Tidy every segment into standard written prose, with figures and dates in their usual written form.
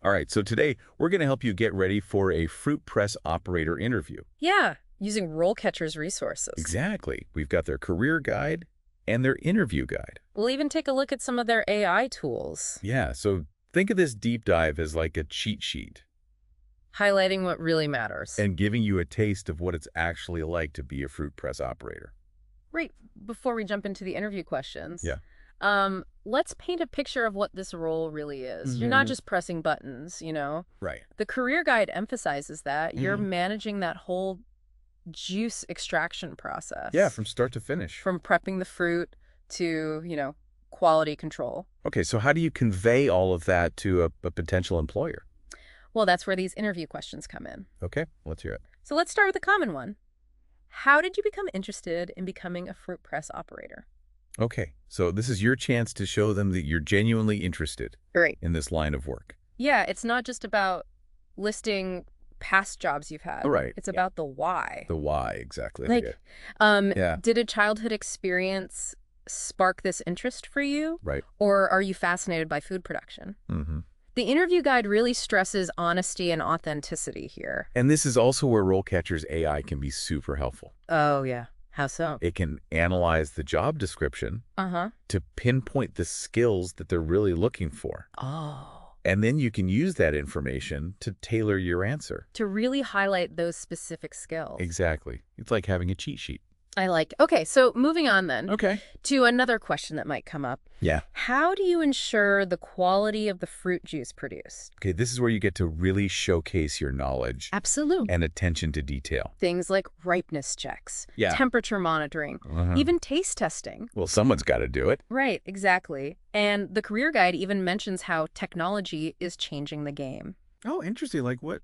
All right, so today we're going to help you get ready for a fruit press operator interview. Yeah, using RoleCatcher's resources. Exactly. We've got their career guide and their interview guide. We'll even take a look at some of their AI tools, Yeah, so think of this deep dive as like a cheat sheet highlighting what really matters. and giving you a taste of what it's actually like to be a fruit press operator. Right before we jump into the interview questions, Yeah. let's paint a picture of what this role really is. You're not just pressing buttons, you know? Right. The career guide emphasizes that. You're managing that whole juice extraction process. Yeah, from start to finish. From prepping the fruit to, quality control. Okay, so how do you convey all of that to a potential employer? Well, that's where these interview questions come in. Okay, let's hear it. So let's start with a common one. How did you become interested in becoming a fruit press operator? Okay, so this is your chance to show them that you're genuinely interested Right. in this line of work. Yeah, it's not just about listing past jobs you've had. Right. It's about the why. The why, exactly. Did a childhood experience spark this interest for you? Right. Or are you fascinated by food production? The interview guide really stresses honesty and authenticity here. And this is also where RoleCatcher's AI can be super helpful. Oh, yeah. How so? It can analyze the job description to pinpoint the skills that they're really looking for. Oh. And then you can use that information to tailor your answer. To really highlight those specific skills. Exactly. It's like having a cheat sheet. Okay, so moving on then. Okay. To another question that might come up. Yeah. How do you ensure the quality of the fruit juice produced? Okay, this is where you get to really showcase your knowledge. Absolutely. And attention to detail. Things like ripeness checks, Yeah. temperature monitoring, even taste testing. Well, someone's got to do it. Right, exactly. And the career guide even mentions how technology is changing the game. Oh, interesting. Like what?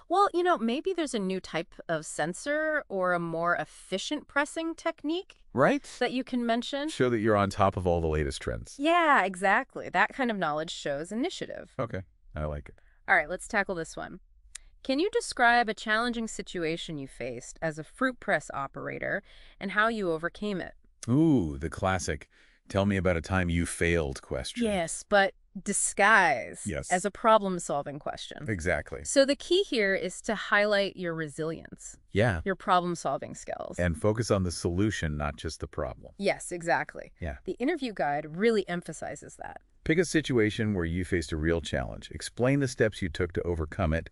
Well, maybe there's a new type of sensor or a more efficient pressing technique Right? that you can mention. Show that you're on top of all the latest trends. Yeah, exactly. That kind of knowledge shows initiative. Okay, I like it. All right, let's tackle this one. Can you describe a challenging situation you faced as a fruit press operator and how you overcame it? Ooh, the classic, tell me about a time you failed question. Yes, but disguised Yes. as a problem-solving question. Exactly. So the key here is to highlight your resilience, Yeah. your problem-solving skills. And focus on the solution, not just the problem. Yes, exactly. Yeah. The interview guide really emphasizes that. Pick a situation where you faced a real challenge. Explain the steps you took to overcome it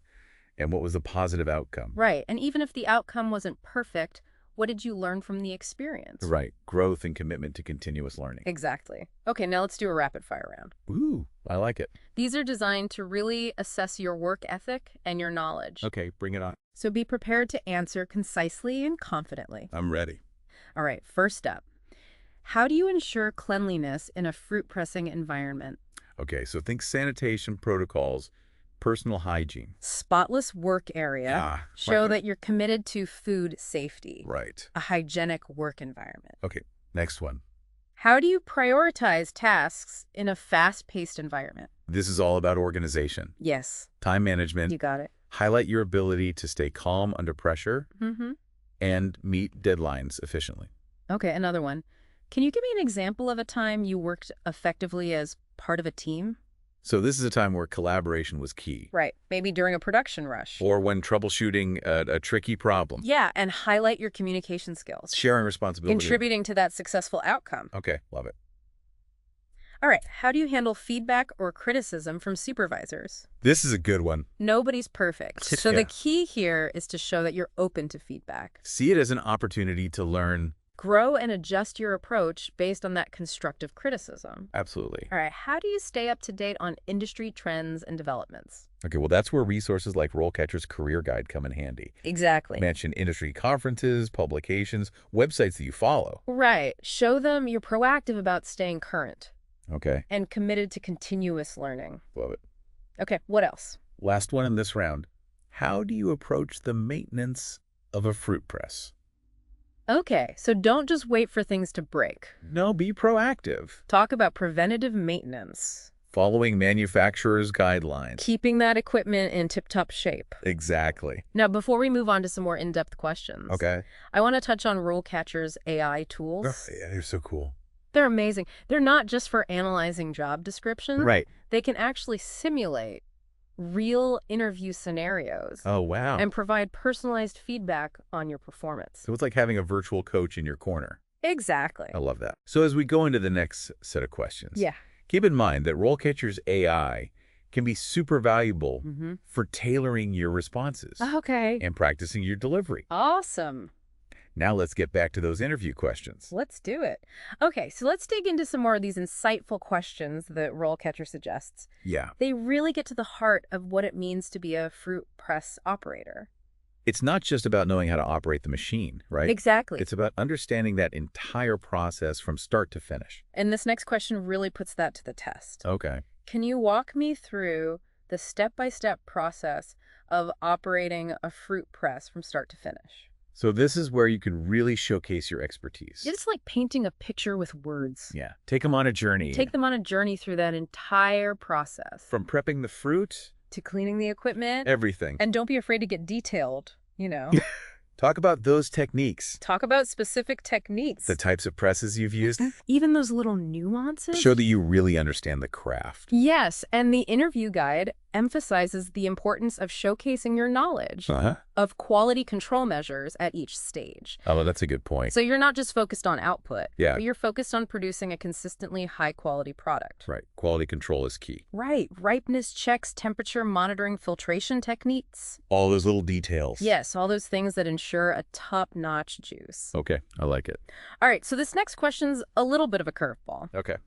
and what was the positive outcome. Right, and even if the outcome wasn't perfect, what did you learn from the experience? Right. Growth and commitment to continuous learning. Exactly. Okay, now let's do a rapid fire round. Ooh, I like it. These are designed to really assess your work ethic and your knowledge. Okay, bring it on. So be prepared to answer concisely and confidently. I'm ready. All right, first up. How do you ensure cleanliness in a fruit pressing environment? Okay, so think sanitation protocols, personal hygiene. Spotless work area. Show right. that you're committed to food safety. Right. A hygienic work environment. Okay, next one. How do you prioritize tasks in a fast-paced environment? This is all about organization, Yes, time management. you got it. Highlight your ability to stay calm under pressure Mm-hmm. and meet deadlines efficiently. Okay, another one. Can you give me an example of a time you worked effectively as part of a team? So this is a time where collaboration was key. Right, maybe during a production rush. Or when troubleshooting a tricky problem. Yeah, and highlight your communication skills. Sharing responsibility. Contributing to that successful outcome. Okay, love it. All right, how do you handle feedback or criticism from supervisors? This is a good one. Nobody's perfect. So Yeah. the key here is to show that you're open to feedback. See it as an opportunity to learn. Grow and adjust your approach based on that constructive criticism. Absolutely. All right, how do you stay up to date on industry trends and developments? Okay, well, that's where resources like RoleCatcher's Career Guide come in handy. Exactly. Mention industry conferences, publications, websites that you follow. Right. Show them you're proactive about staying current Okay, and committed to continuous learning. love it. Okay, what else? Last one in this round. How do you approach the maintenance of a fruit press? Okay, so don't just wait for things to break. No, be proactive. Talk about preventative maintenance. Following manufacturer's guidelines. Keeping that equipment in tip-top shape. Exactly. Now, before we move on to some more in-depth questions, Okay. I want to touch on RoleCatcher's AI tools. Oh, yeah, they're so cool. They're amazing. They're not just for analyzing job descriptions. Right. They can actually simulate real interview scenarios Oh, wow. and provide personalized feedback on your performance. So it's like having a virtual coach in your corner. Exactly. I love that. So as we go into the next set of questions, Yeah. keep in mind that RoleCatcher's AI can be super valuable for tailoring your responses Okay. and practicing your delivery. Awesome. Now let's get back to those interview questions. Let's do it. Okay, so let's dig into some more of these insightful questions that RoleCatcher suggests. Yeah. They really get to the heart of what it means to be a fruit press operator. It's not just about knowing how to operate the machine, right? Exactly. It's about understanding that entire process from start to finish. And this next question really puts that to the test. Okay. Can you walk me through the step-by-step process of operating a fruit press from start to finish? So this is where you can really showcase your expertise. It's like painting a picture with words. Yeah. Take them on a journey. Take them on a journey through that entire process. From prepping the fruit, to cleaning the equipment. everything. And don't be afraid to get detailed, you know. Talk about those techniques. Talk about specific techniques. The types of presses you've used. Even those little nuances. Show that you really understand the craft. Yes, and the interview guide emphasizes the importance of showcasing your knowledge of quality control measures at each stage. Oh, well, that's a good point. So you're not just focused on output, Yeah. but you're focused on producing a consistently high-quality product. Right. Quality control is key. Right. Ripeness checks, temperature monitoring, filtration techniques. All those little details. Yes, all those things that ensure a top-notch juice. Okay. I like it. All right, so this next question's a little bit of a curveball. Okay.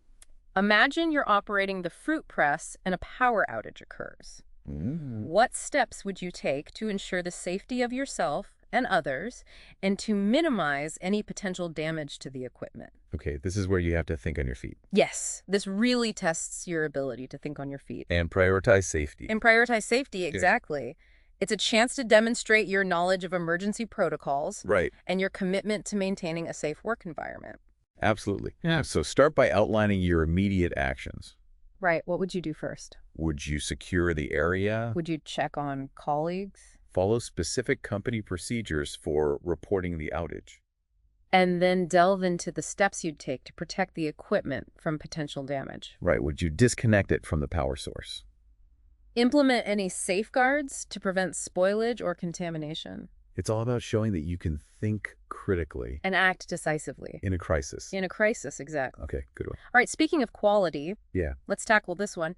Imagine you're operating the fruit press and a power outage occurs. What steps would you take to ensure the safety of yourself and others and to minimize any potential damage to the equipment? Okay. This is where you have to think on your feet. Yes, this really tests your ability to think on your feet. And prioritize safety. And prioritize safety, exactly. It's a chance to demonstrate your knowledge of emergency protocols Right. and your commitment to maintaining a safe work environment. Absolutely. Yeah. So start by outlining your immediate actions. Right. What would you do first? Would you secure the area? Would you check on colleagues? Follow specific company procedures for reporting the outage. And then delve into the steps you'd take to protect the equipment from potential damage. Right. Would you disconnect it from the power source? Implement any safeguards to prevent spoilage or contamination. It's all about showing that you can think critically And act decisively. in a crisis. In a crisis, exactly. Okay, good one. All right, speaking of quality, Yeah. let's tackle this one.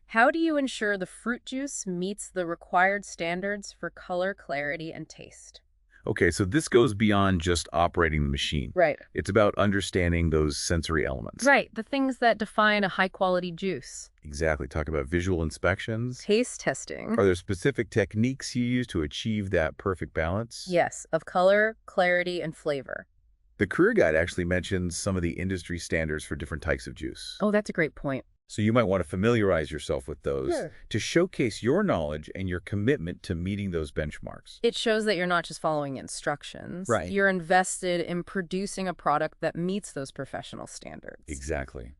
How do you ensure the fruit juice meets the required standards for color, clarity, and taste? Okay, so this goes beyond just operating the machine. Right. It's about understanding those sensory elements. Right, the things that define a high-quality juice. Exactly. Talk about visual inspections. Taste testing. Are there specific techniques you use to achieve that perfect balance? Yes, of color, clarity, and flavor. The career guide actually mentions some of the industry standards for different types of juice. Oh, that's a great point. So you might want to familiarize yourself with those Sure. to showcase your knowledge and your commitment to meeting those benchmarks. It shows that you're not just following instructions. Right. You're invested in producing a product that meets those professional standards. Exactly.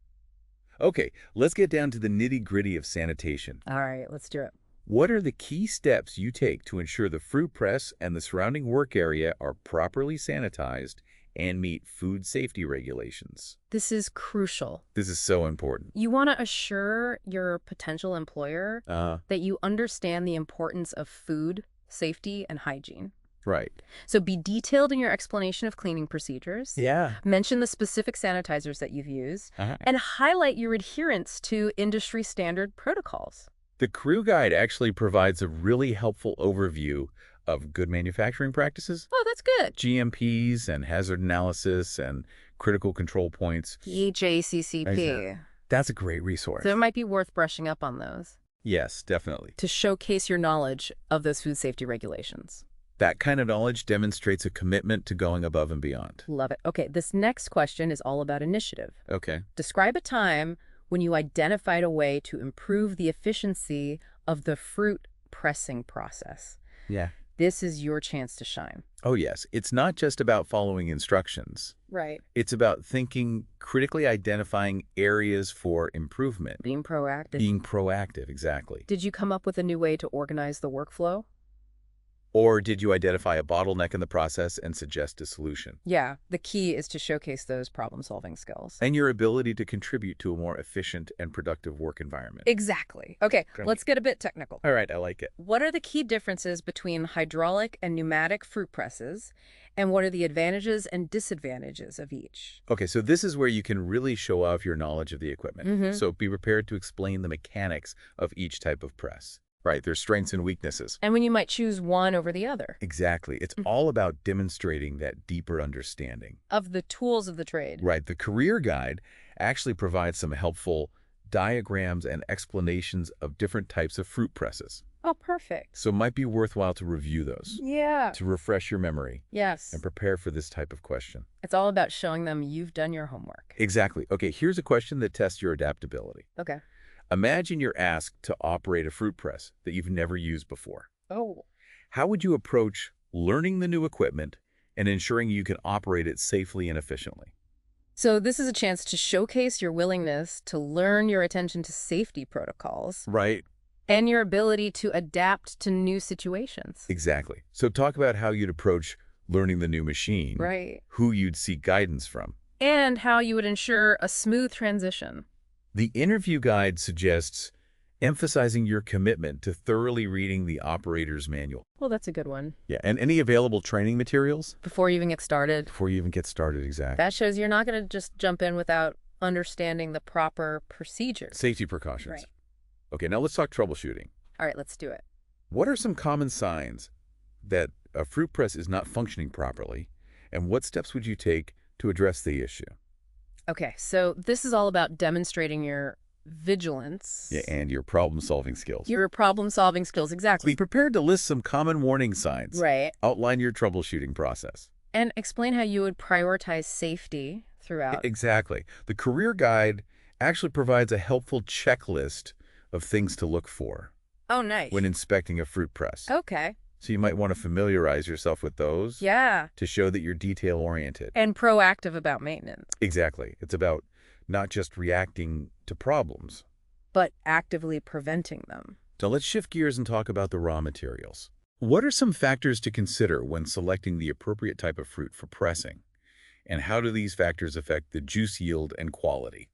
Okay, let's get down to the nitty-gritty of sanitation. All right, let's do it. What are the key steps you take to ensure the fruit press and the surrounding work area are properly sanitized and meet food safety regulations? This is crucial. This is so important. You want to assure your potential employer that you understand the importance of food, safety, and hygiene. Right. So be detailed in your explanation of cleaning procedures. Yeah. Mention the specific sanitizers that you've used, and highlight your adherence to industry standard protocols. The career guide actually provides a really helpful overview of good manufacturing practices, Oh, that's good. GMPs and hazard analysis and critical control points. HACCP. That's a great resource. So it might be worth brushing up on those Yes, definitely. to showcase your knowledge of those food safety regulations. That kind of knowledge demonstrates a commitment to going above and beyond. Love it. Okay, this next question is all about initiative. Okay. Describe a time when you identified a way to improve the efficiency of the fruit pressing process. Yeah. This is your chance to shine. Oh, yes. It's not just about following instructions. Right. It's about thinking, critically identifying areas for improvement. Being proactive. Being proactive, exactly. Did you come up with a new way to organize the workflow? Or did you identify a bottleneck in the process and suggest a solution? Yeah, the key is to showcase those problem-solving skills. And your ability to contribute to a more efficient and productive work environment. Exactly. Okay, let's get a bit technical. All right, I like it. What are the key differences between hydraulic and pneumatic fruit presses, and what are the advantages and disadvantages of each? Okay, so this is where you can really show off your knowledge of the equipment. So be prepared to explain the mechanics of each type of press. Right, their strengths and weaknesses. And when you might choose one over the other. Exactly. It's all about demonstrating that deeper understanding. Of the tools of the trade. Right. The career guide actually provides some helpful diagrams and explanations of different types of fruit presses. Oh, perfect. So it might be worthwhile to review those. Yeah. To refresh your memory. Yes. And prepare for this type of question. It's all about showing them you've done your homework. Exactly. Okay, here's a question that tests your adaptability. Okay. Imagine you're asked to operate a fruit press that you've never used before. Oh. How would you approach learning the new equipment and ensuring you can operate it safely and efficiently? So this is a chance to showcase your willingness to learn, your attention to safety protocols. Right. And your ability to adapt to new situations. Exactly. So talk about how you'd approach learning the new machine. Right. Who you'd seek guidance from. And how you would ensure a smooth transition. The interview guide suggests emphasizing your commitment to thoroughly reading the operator's manual. Well, that's a good one. Yeah, and any available training materials. Before you even get started. Before you even get started, exactly. That shows you're not going to just jump in without understanding the proper procedures. Safety precautions. Right. Okay, now let's talk troubleshooting. All right, let's do it. What are some common signs that a fruit press is not functioning properly, and what steps would you take to address the issue? Okay, so this is all about demonstrating your vigilance. Yeah, and your problem-solving skills. Your problem-solving skills, exactly. Be prepared to list some common warning signs. Right. Outline your troubleshooting process. And explain how you would prioritize safety throughout. Exactly. The career guide actually provides a helpful checklist of things to look for. Oh, nice. When inspecting a fruit press. Okay. So you might want to familiarize yourself with those. Yeah. To show that you're detail-oriented. And proactive about maintenance. Exactly. It's about not just reacting to problems, but actively preventing them. So let's shift gears and talk about the raw materials. What are some factors to consider when selecting the appropriate type of fruit for pressing? And how do these factors affect the juice yield and quality?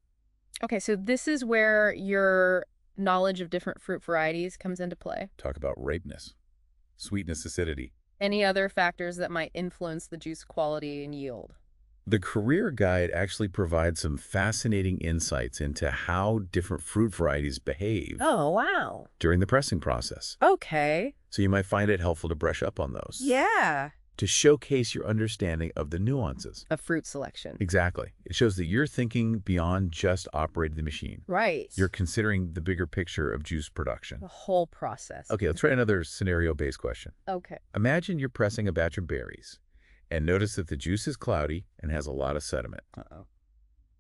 Okay, so this is where your knowledge of different fruit varieties comes into play. Talk about ripeness, sweetness, acidity. Any other factors that might influence the juice quality and yield? The career guide actually provides some fascinating insights into how different fruit varieties behave. Oh, wow. During the pressing process. Okay. So you might find it helpful to brush up on those. Yeah. To showcase your understanding of the nuances. Of fruit selection. Exactly. It shows that you're thinking beyond just operating the machine. Right. You're considering the bigger picture of juice production. The whole process. Okay, let's try another scenario-based question. Okay. Imagine you're pressing a batch of berries and notice that the juice is cloudy and has a lot of sediment. Uh-oh.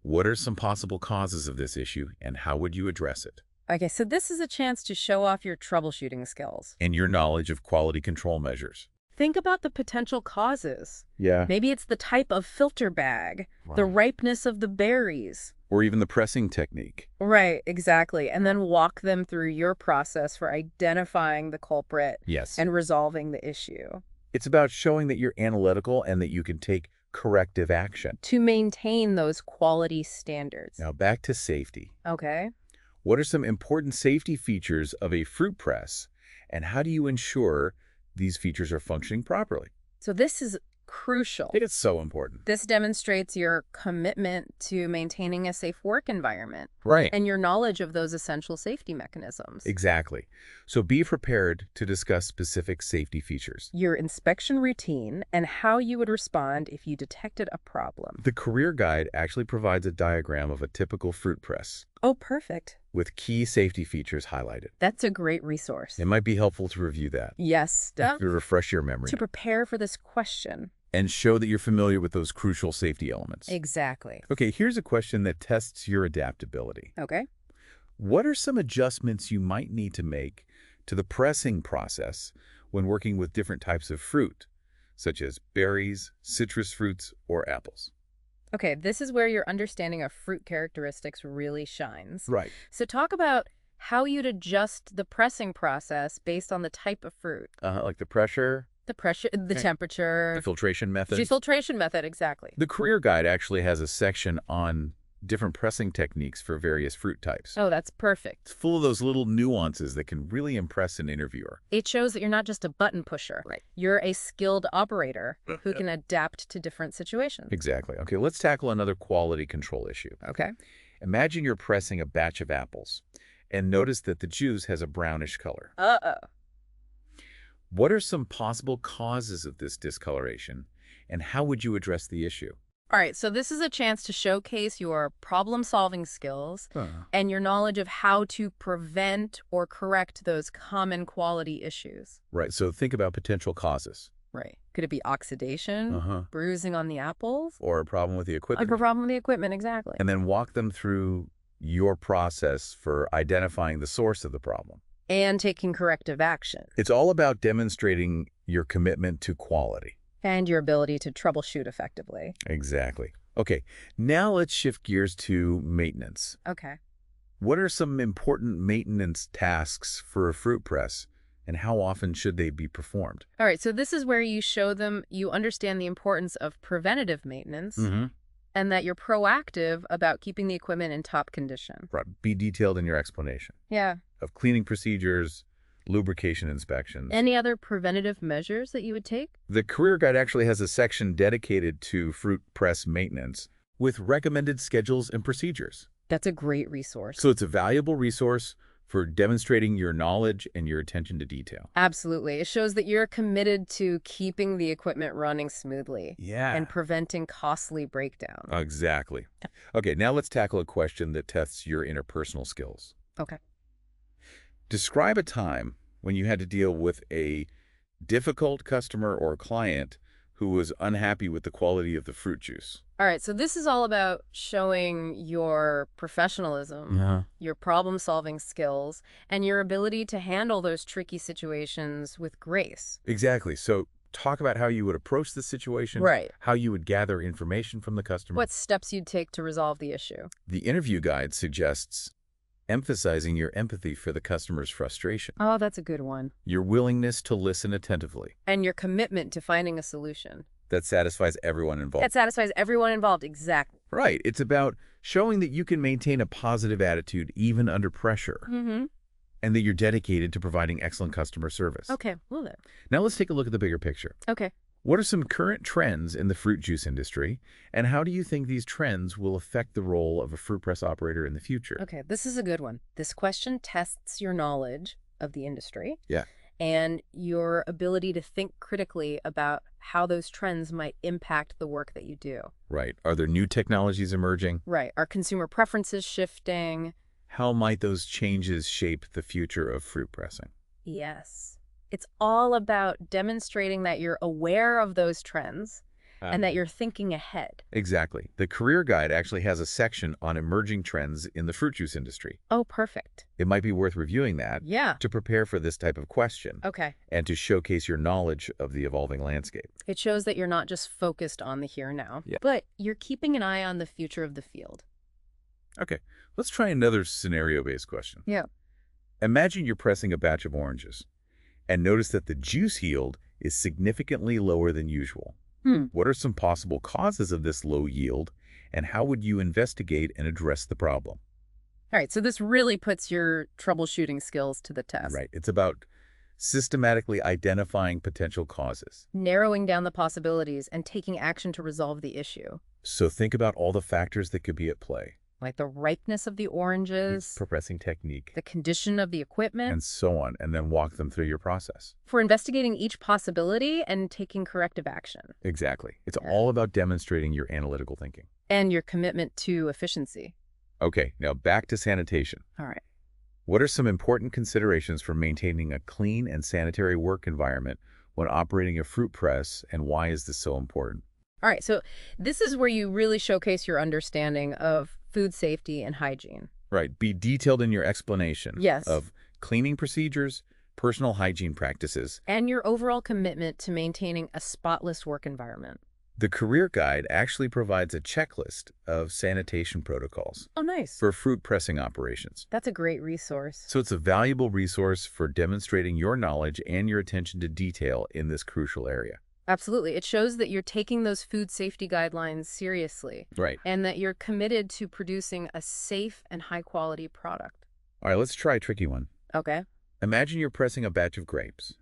What are some possible causes of this issue and how would you address it? Okay, so this is a chance to show off your troubleshooting skills. And your knowledge of quality control measures. Think about the potential causes. Yeah. Maybe it's the type of filter bag, the ripeness of the berries. Or even the pressing technique. Right, exactly. And then walk them through your process for identifying the culprit. Yes. And resolving the issue. It's about showing that you're analytical and that you can take corrective action. To maintain those quality standards. Now back to safety. Okay. What are some important safety features of a fruit press and how do you ensure these features are functioning properly? So this is crucial. It's so important. This demonstrates your commitment to maintaining a safe work environment. Right. And your knowledge of those essential safety mechanisms. Exactly. So be prepared to discuss specific safety features. Your inspection routine and how you would respond if you detected a problem. The career guide actually provides a diagram of a typical fruit press. Oh, perfect. With key safety features highlighted. That's a great resource. It might be helpful to review that. Yes. To refresh your memory. To prepare for this question. And show that you're familiar with those crucial safety elements. Exactly. Okay, here's a question that tests your adaptability. Okay. What are some adjustments you might need to make to the pressing process when working with different types of fruit, such as berries, citrus fruits, or apples? Okay, this is where your understanding of fruit characteristics really shines. Right. So talk about how you'd adjust the pressing process based on the type of fruit. Like the pressure, The pressure, the Okay. temperature, the filtration methods. filtration method, exactly. The career guide actually has a section on different pressing techniques for various fruit types. Oh, that's perfect. It's full of those little nuances that can really impress an interviewer. It shows that you're not just a button pusher. Right. You're a skilled operator who can adapt to different situations. Exactly. Okay, let's tackle another quality control issue. Okay. Imagine you're pressing a batch of apples and notice that the juice has a brownish color. Uh-oh. What are some possible causes of this discoloration, and how would you address the issue? All right, so this is a chance to showcase your problem-solving skills and your knowledge of how to prevent or correct those common quality issues. Right, so think about potential causes. Right. Could it be oxidation, bruising on the apples? Or a problem with the A equipment. problem with the equipment, exactly. And then walk them through your process for identifying the source of the problem. And taking corrective action. It's all about demonstrating your commitment to quality. And your ability to troubleshoot effectively. Exactly. Okay, now let's shift gears to maintenance. Okay. What are some important maintenance tasks for a fruit press, and how often should they be performed? All right, so this is where you show them you understand the importance of preventative maintenance and that you're proactive about keeping the equipment in top condition. Right. Be detailed in your explanation Yeah. of cleaning procedures, lubrication inspections. Any other preventative measures that you would take? The career guide actually has a section dedicated to fruit press maintenance with recommended schedules and procedures. That's a great resource. So it's a valuable resource for demonstrating your knowledge and your attention to detail. Absolutely. It shows that you're committed to keeping the equipment running smoothly Yeah. and preventing costly breakdowns. Exactly. Okay, now let's tackle a question that tests your interpersonal skills. Okay. Describe a time when you had to deal with a difficult customer or client who was unhappy with the quality of the fruit juice. All right, so this is all about showing your professionalism, your problem-solving skills, and your ability to handle those tricky situations with grace. Exactly. So talk about how you would approach the situation, Right. how you would gather information from the customer. What steps you'd take to resolve the issue. The interview guide suggests emphasizing your empathy for the customer's frustration, Oh, that's a good one. your willingness to listen attentively. And your commitment to finding a solution. That satisfies everyone involved. That satisfies everyone involved, exactly. Right. It's about showing that you can maintain a positive attitude even under pressure, and that you're dedicated to providing excellent customer service. Okay, well then. Now let's take a look at the bigger picture. Okay. What are some current trends in the fruit juice industry, and how do you think these trends will affect the role of a fruit press operator in the future? Okay, this is a good one. This question tests your knowledge of the industry. Yeah. And your ability to think critically about how those trends might impact the work that you do. Right. Are there new technologies emerging? Right. Are consumer preferences shifting? How might those changes shape the future of fruit pressing? Yes. It's all about demonstrating that you're aware of those trends and that you're thinking ahead. Exactly. The career guide actually has a section on emerging trends in the fruit juice industry. Oh, perfect. It might be worth reviewing that Yeah. to prepare for this type of question Okay. and to showcase your knowledge of the evolving landscape. It shows that you're not just focused on the here and now, Yeah. but you're keeping an eye on the future of the field. Okay, let's try another scenario-based question. Yeah. Imagine you're pressing a batch of oranges and notice that the juice yield is significantly lower than usual. What are some possible causes of this low yield, and how would you investigate and address the problem? All right, so this really puts your troubleshooting skills to the test. Right. It's about systematically identifying potential causes. Narrowing down the possibilities and taking action to resolve the issue. So think about all the factors that could be at play. Like the ripeness of the oranges, Pressing technique, the condition of the equipment. and so on, and then walk them through your process. For investigating each possibility and taking corrective action. Exactly. It's all about demonstrating your analytical thinking. And your commitment to efficiency. Okay, now back to sanitation. All right. What are some important considerations for maintaining a clean and sanitary work environment when operating a fruit press, and why is this so important? All right, so this is where you really showcase your understanding of food safety and hygiene. Right. Be detailed in your explanation Yes. of cleaning procedures, personal hygiene practices. And your overall commitment to maintaining a spotless work environment. The career guide actually provides a checklist of sanitation protocols Oh, nice. for fruit pressing operations. That's a great resource. So it's a valuable resource for demonstrating your knowledge and your attention to detail in this crucial area. Absolutely. It shows that you're taking those food safety guidelines seriously Right. and that you're committed to producing a safe and high-quality product. All right, let's try a tricky one. Okay. Imagine you're pressing a batch of grapes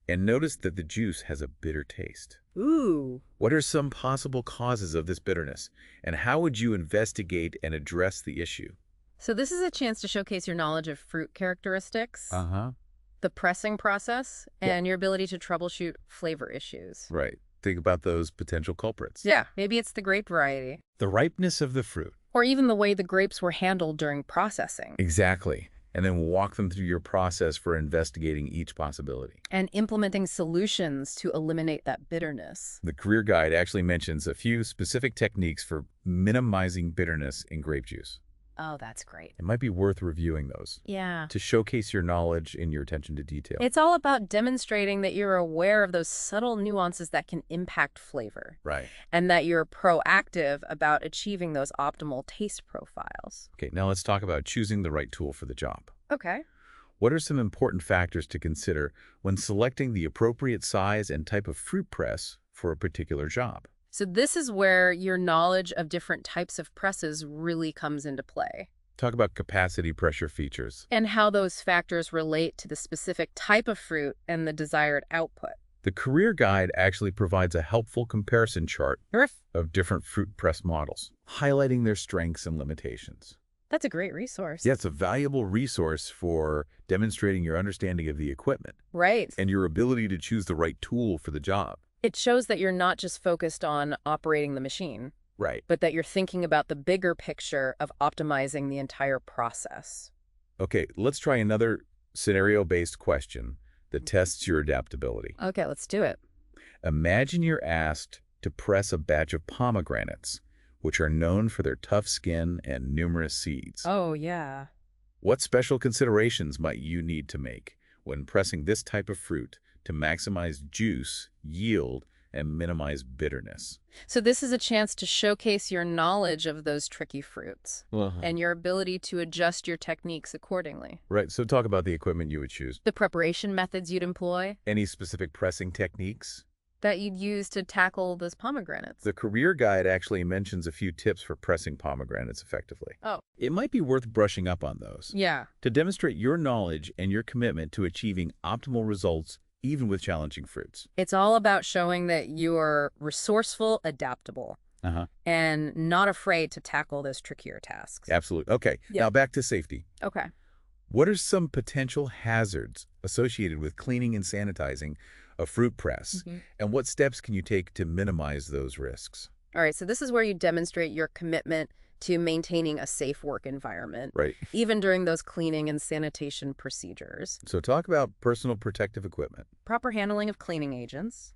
and notice that the juice has a bitter taste. Ooh. What are some possible causes of this bitterness, and how would you investigate and address the issue? So this is a chance to showcase your knowledge of fruit characteristics, the pressing process, and your ability to troubleshoot flavor issues. Right. Think about those potential culprits. Yeah, maybe it's the grape variety. The ripeness of the fruit. Or even the way the grapes were handled during processing. Exactly. And then walk them through your process for investigating each possibility. And implementing solutions to eliminate that bitterness. The career guide actually mentions a few specific techniques for minimizing bitterness in grape juice. Oh, that's great. It might be worth reviewing those Yeah. to showcase your knowledge and your attention to detail. It's all about demonstrating that you're aware of those subtle nuances that can impact flavor. Right. And that you're proactive about achieving those optimal taste profiles. Okay, now let's talk about choosing the right tool for the job. Okay. What are some important factors to consider when selecting the appropriate size and type of fruit press for a particular job? So this is where your knowledge of different types of presses really comes into play. Talk about capacity pressure features. And how those factors relate to the specific type of fruit and the desired output. The career guide actually provides a helpful comparison chart of different fruit press models, highlighting their strengths and limitations. That's a great resource. Yeah, it's a valuable resource for demonstrating your understanding of the equipment. Right. And your ability to choose the right tool for the job. It shows that you're not just focused on operating the machine, Right. but that you're thinking about the bigger picture of optimizing the entire process. Okay, let's try another scenario-based question that tests your adaptability. Okay, let's do it. Imagine you're asked to press a batch of pomegranates, which are known for their tough skin and numerous seeds. Oh, yeah. What special considerations might you need to make when pressing this type of fruit to maximize juice, yield, and minimize bitterness? So this is a chance to showcase your knowledge of those tricky fruits and your ability to adjust your techniques accordingly. Right, so talk about the equipment you would choose. The preparation methods you'd employ Any specific pressing techniques? that you'd use to tackle those pomegranates. The career guide actually mentions a few tips for pressing pomegranates effectively. Oh. It might be worth brushing up on those Yeah. to demonstrate your knowledge and your commitment to achieving optimal results even with challenging fruits. It's all about showing that you're resourceful, adaptable, and not afraid to tackle those trickier tasks. Absolutely. Okay, Yeah. now back to safety. Okay. What are some potential hazards associated with cleaning and sanitizing a fruit press, and what steps can you take to minimize those risks? All right, so this is where you demonstrate your commitment to maintaining a safe work environment, Right. even during those cleaning and sanitation procedures. So talk about personal protective equipment, Proper handling of cleaning agents.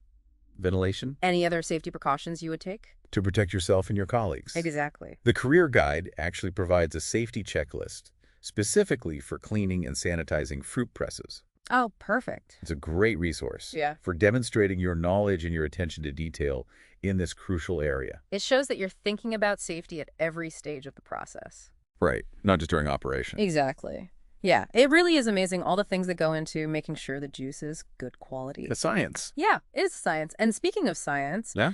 ventilation, Any other safety precautions you would take? to protect yourself and your colleagues. Exactly. The career guide actually provides a safety checklist specifically for cleaning and sanitizing fruit presses. Oh, perfect. It's a great resource for demonstrating your knowledge and your attention to detail in this crucial area. It shows that you're thinking about safety at every stage of the process. Right, not just during operation. Exactly. Yeah, it really is amazing all the things that go into making sure the juice is good quality. The science. Yeah, it is science. And speaking of science, Yeah?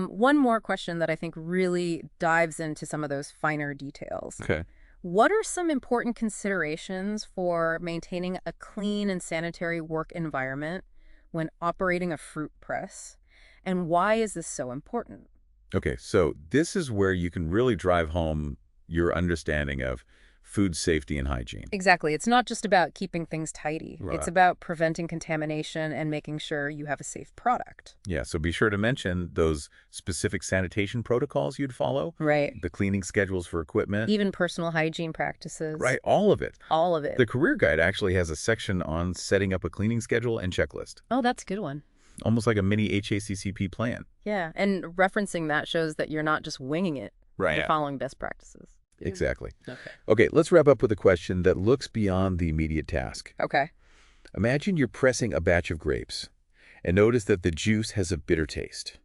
one more question that I think really dives into some of those finer details. Okay. What are some important considerations for maintaining a clean and sanitary work environment when operating a fruit press? And why is this so important? Okay, so this is where you can really drive home your understanding of food safety and hygiene. Exactly. It's not just about keeping things tidy. Right. It's about preventing contamination and making sure you have a safe product. Yeah, so be sure to mention those specific sanitation protocols you'd follow, Right. the cleaning schedules for equipment. Even personal hygiene practices. Right, all of it. All of it. The career guide actually has a section on setting up a cleaning schedule and checklist, Oh, that's a good one. almost like a mini HACCP plan. Yeah, and referencing that shows that you're not just winging it. Right. You're following best practices. Exactly. Okay. Okay, let's wrap up with a question that looks beyond the immediate task. Okay. Imagine you're pressing a batch of grapes and notice that the juice has a bitter taste.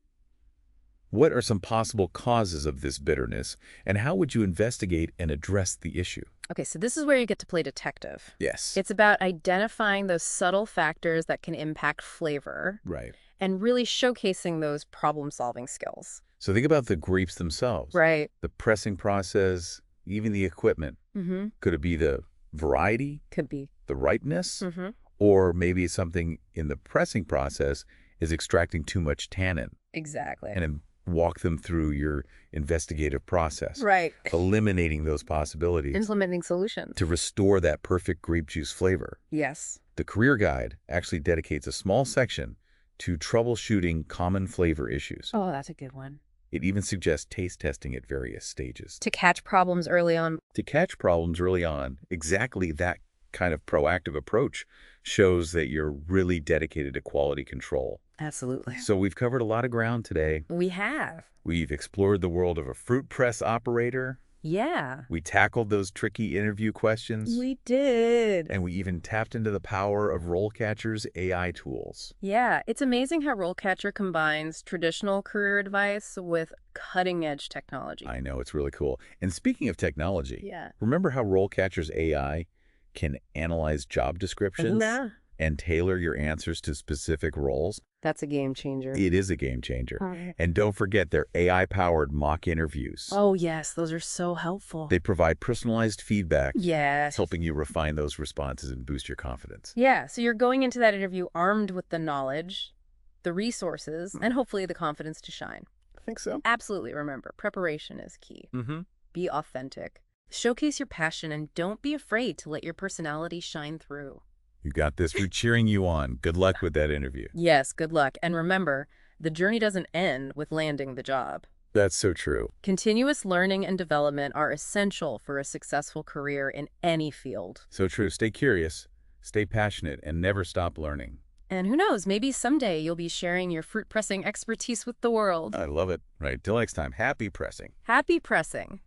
What are some possible causes of this bitterness, and how would you investigate and address the issue? Okay, so this is where you get to play detective. Yes. It's about identifying those subtle factors that can impact flavor Right. and really showcasing those problem-solving skills. So think about the grapes themselves. Right. The pressing process, even the equipment. Mm-hmm. Could it be the variety, Could be. the ripeness, Mm-hmm. or maybe something in the pressing process is extracting too much tannin? Exactly. And then walk them through your investigative process, Right. eliminating those possibilities Implementing solutions. to restore that perfect grape juice flavor. Yes. The career guide actually dedicates a small section to troubleshooting common flavor issues. Oh, that's a good one. It even suggests taste testing at various stages. To catch problems early on. To catch problems early on, exactly that kind of proactive approach shows that you're really dedicated to quality control. Absolutely. So we've covered a lot of ground today. We have. We've explored the world of a fruit press operator. Yeah. We tackled those tricky interview questions. We did. And we even tapped into the power of RoleCatcher's AI tools. Yeah, it's amazing how RoleCatcher combines traditional career advice with cutting-edge technology. I know, it's really cool. And speaking of technology, Yeah. remember how RoleCatcher's AI can analyze job descriptions and tailor your answers to specific roles? That's a game changer. It is a game changer. And don't forget their AI-powered mock interviews. Oh, yes, those are so helpful. They provide personalized feedback, Yes. helping you refine those responses and boost your confidence. Yeah, so you're going into that interview armed with the knowledge, the resources, and hopefully the confidence to shine. I think so. Absolutely. Remember, preparation is key. Mm-hmm. Be authentic. Showcase your passion and don't be afraid to let your personality shine through. You got this. We're cheering you on. Good luck with that interview. Yes, good luck. And remember, the journey doesn't end with landing the job. That's so true. Continuous learning and development are essential for a successful career in any field. So true. Stay curious, stay passionate, and never stop learning. And who knows, maybe someday you'll be sharing your fruit pressing expertise with the world. I love it. Right. Till next time, happy pressing. Happy pressing.